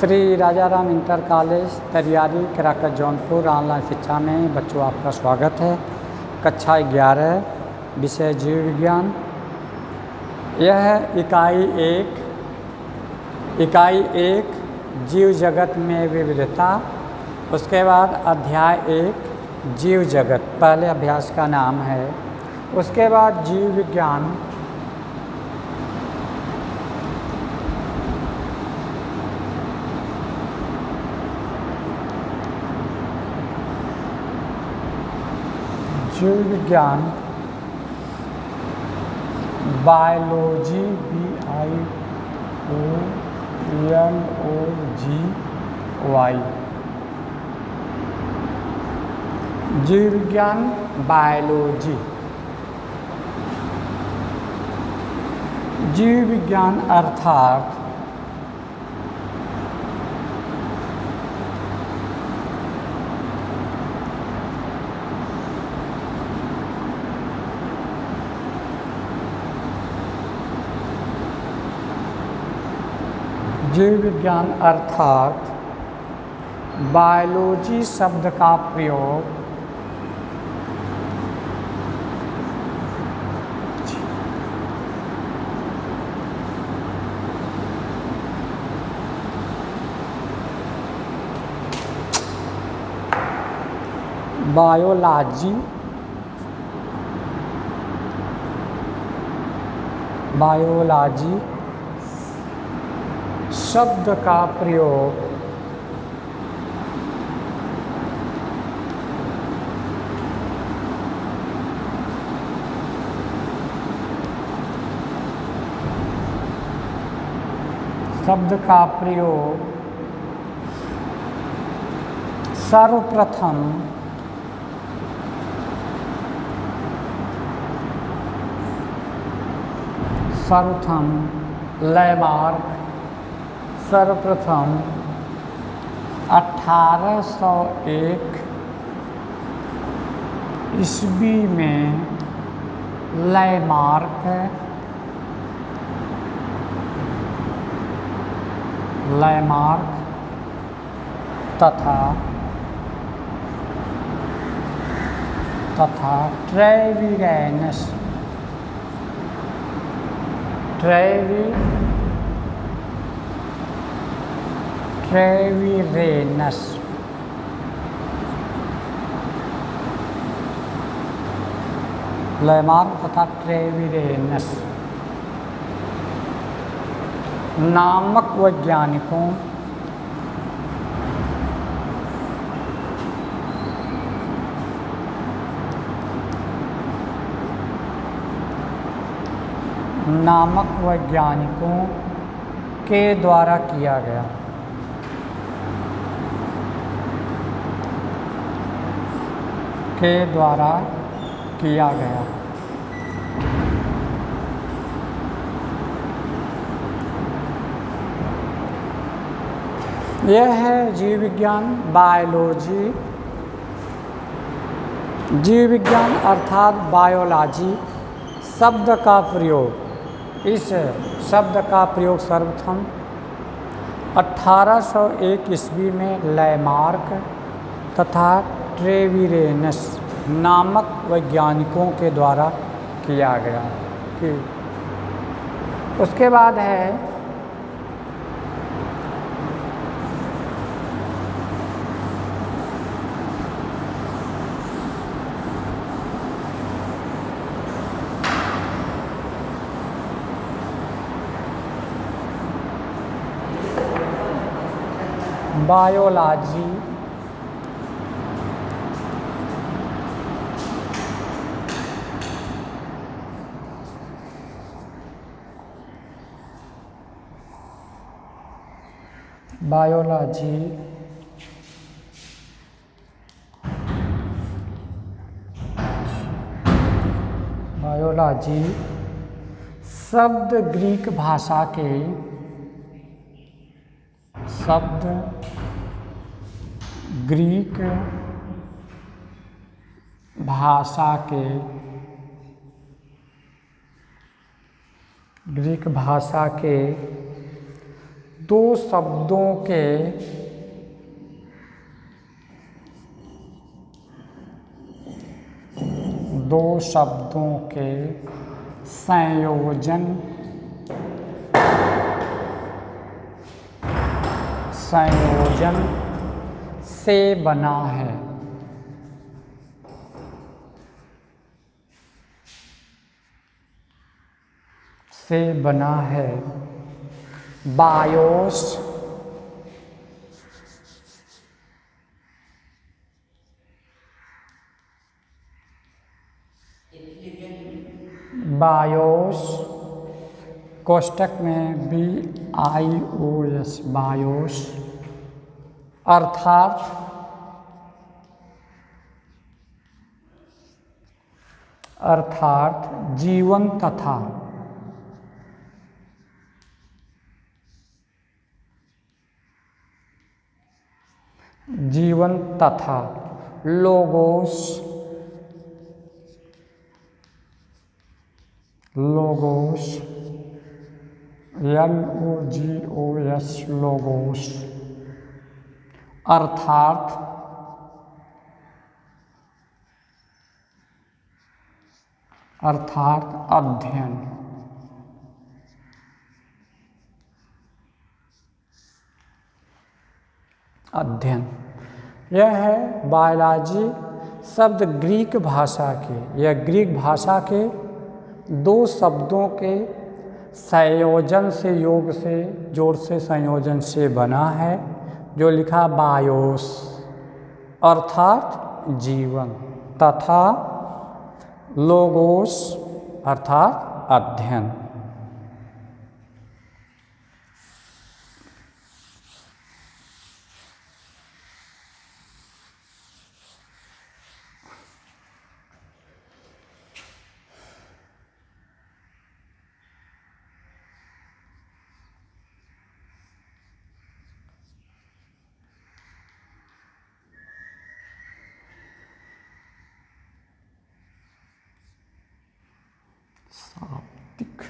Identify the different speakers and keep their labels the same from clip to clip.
Speaker 1: Shri Rajaram inter college Tariyari Karakat Jaunpur online शिक्षा में बच्चों आपका स्वागत है। कक्षा 11 विषय जीव विज्ञान। यह इकाई एक जीव जगत में विविधता। उसके बाद अध्याय 1 जीव जगत पहले अभ्यास का नाम है। उसके बाद जीव विज्ञान, जीव विज्ञान बायोलॉजी BIOLOGY। जीव विज्ञान बायोलॉजी। जीव विज्ञान अर्थात बायोलॉजी शब्द का प्रयोग बायोलॉजी शब्द का प्रयोग सर्वप्रथम सर्वप्रथम 1801 ईस्वी में लैमार्क तथा ट्रेविरेनस लैमार्क तथा ट्रेविरेनस नामक वैज्ञानिकों के द्वारा किया गया। यह है जीव विज्ञान बायोलॉजी। जीव विज्ञान अर्थात बायोलॉजी शब्द का प्रयोग, इस शब्द का प्रयोग सर्वप्रथम 1801 ईस्वी में लैमार्क तथा ट्रेविरेनस नामक वैज्ञानिकों के द्वारा किया गया। उसके बाद है बायोलॉजी। बायोलॉजी शब्द ग्रीक भाषा के दो शब्दों के संयोजन से बना है। बायोस कोष्टक में BIOS बायोस अर्थात जीवन तथा लोगोस LOGOS लोगोस अर्थात अध्ययन। यह है बायोलॉजी शब्द ग्रीक भाषा के दो शब्दों के संयोजन से जोड़ से संयोजन से बना है, जो लिखा बायोस अर्थात जीवन तथा लोगोस अर्थात अध्ययन। शाब्दिक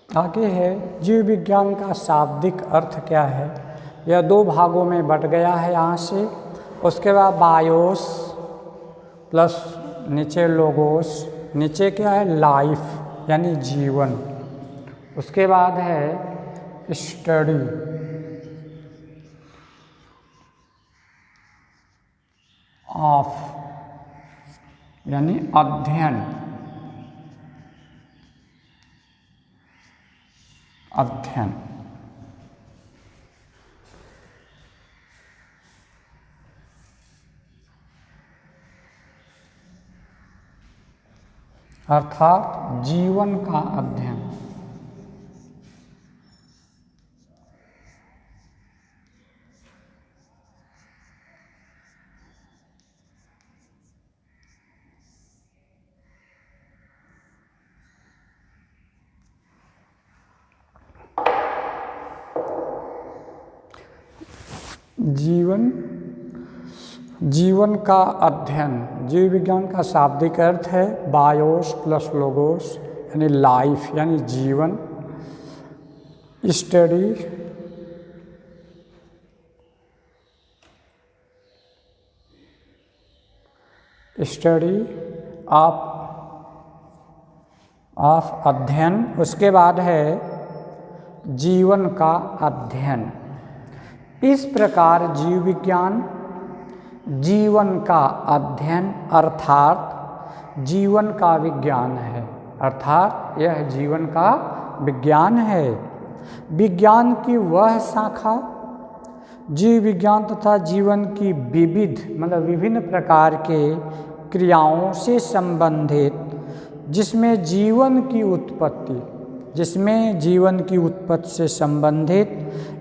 Speaker 1: आगे है जीव विज्ञान का शाब्दिक अर्थ क्या है। यह दो भागों में बट गया है यहाँ से। उसके बाद बायोस प्लस नीचे लोगोस, नीचे क्या है लाइफ यानी जीवन। उसके बाद है स्टडी ऑफ यानी अध्ययन अर्थात जीवन का अध्ययन। जीवन का अध्ययन, जीव विज्ञान का शाब्दिक अर्थ है बायोस प्लस लोगोस यानी लाइफ यानी जीवन। स्टडी ऑफ अध्ययन। उसके बाद है जीवन का अध्ययन। इस प्रकार जीव विज्ञान जीवन का अध्ययन अर्थात जीवन का विज्ञान है, अर्थात यह जीवन का विज्ञान है। विज्ञान की वह शाखा जीव विज्ञान तथा जीवन की विभिन्न प्रकार के क्रियाओं से संबंधित, जिसमें जीवन की उत्पत्ति से संबंधित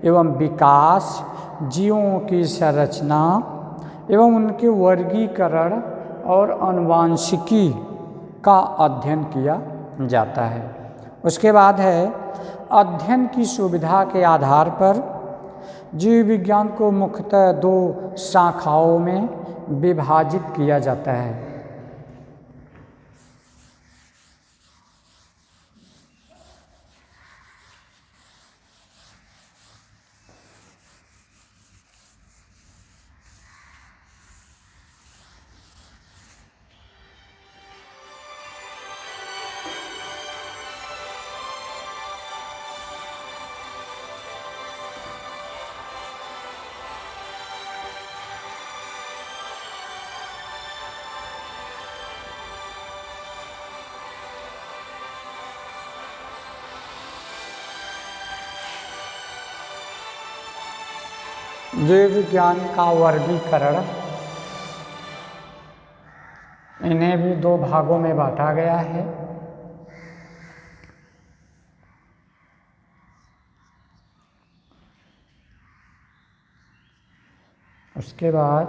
Speaker 1: एवं विकास, जीवों की संरचना एवं उनके वर्गीकरण और आनुवंशिकी का अध्ययन किया जाता है। उसके बाद है अध्ययन की सुविधा के आधार पर जीव विज्ञान को मुख्यतः 2 शाखाओं में विभाजित किया जाता है। जीव विज्ञान का वर्गीकरण, इन्हें भी 2 भागों में बांटा गया है। उसके बाद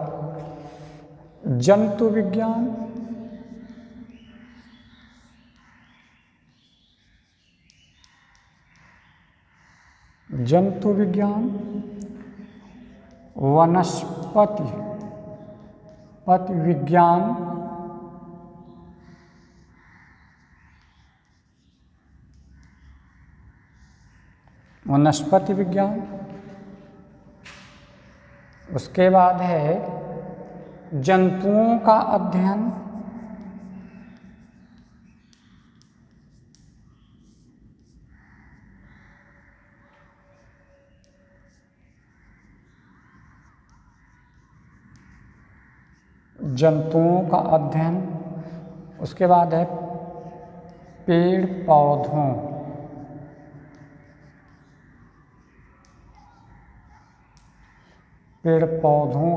Speaker 1: जंतु विज्ञान, वनस्पति विज्ञान, उसके बाद है जंतुओं का अध्ययन, उसके बाद है पेड़ पौधों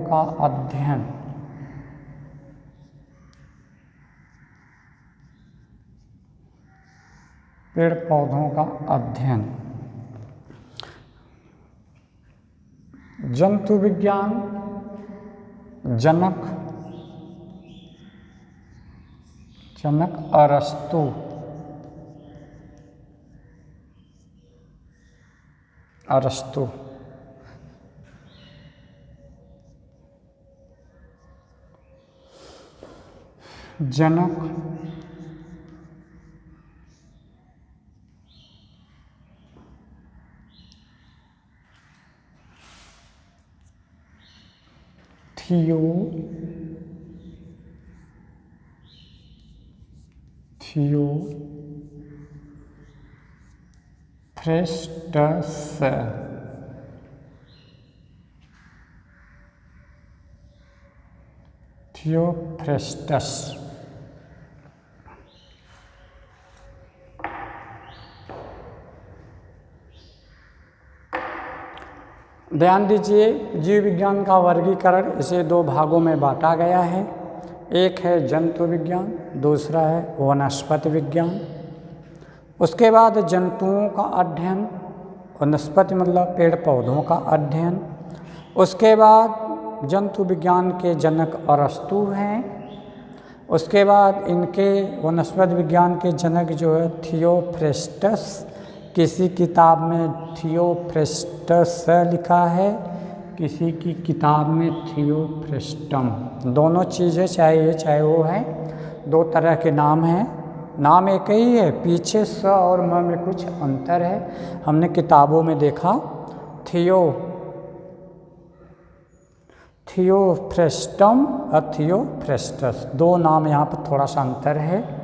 Speaker 1: का अध्ययन, जंतु विज्ञान, जनक अरस्तु, जनक थियोफ्रेस्टस। ध्यान दीजिए, जीव विज्ञान का वर्गीकरण इसे 2 भागों में बांटा गया है। एक है जंतु विज्ञान, दूसरा है वनस्पति विज्ञान। उसके बाद जंतुओं का अध्ययन, वनस्पति मतलब पेड़ पौधों का अध्ययन। उसके बाद जंतु विज्ञान के जनक अरस्तु हैं। उसके बाद इनके वनस्पति विज्ञान के जनक जो है थियोफ्रेस्टस, किसी किताब में थियोफ्रेस्टस लिखा है, किसी की किताब में थियोफ्रेस्टम। दोनों चीज़ें चाहे वो है, 2 तरह के नाम हैं। नाम एक ही है, पीछे स और म में कुछ अंतर है। हमने किताबों में देखा थियोफ्रेस्टम और थियोफ्रेस्टस, 2 नाम यहाँ पर थोड़ा सा अंतर है।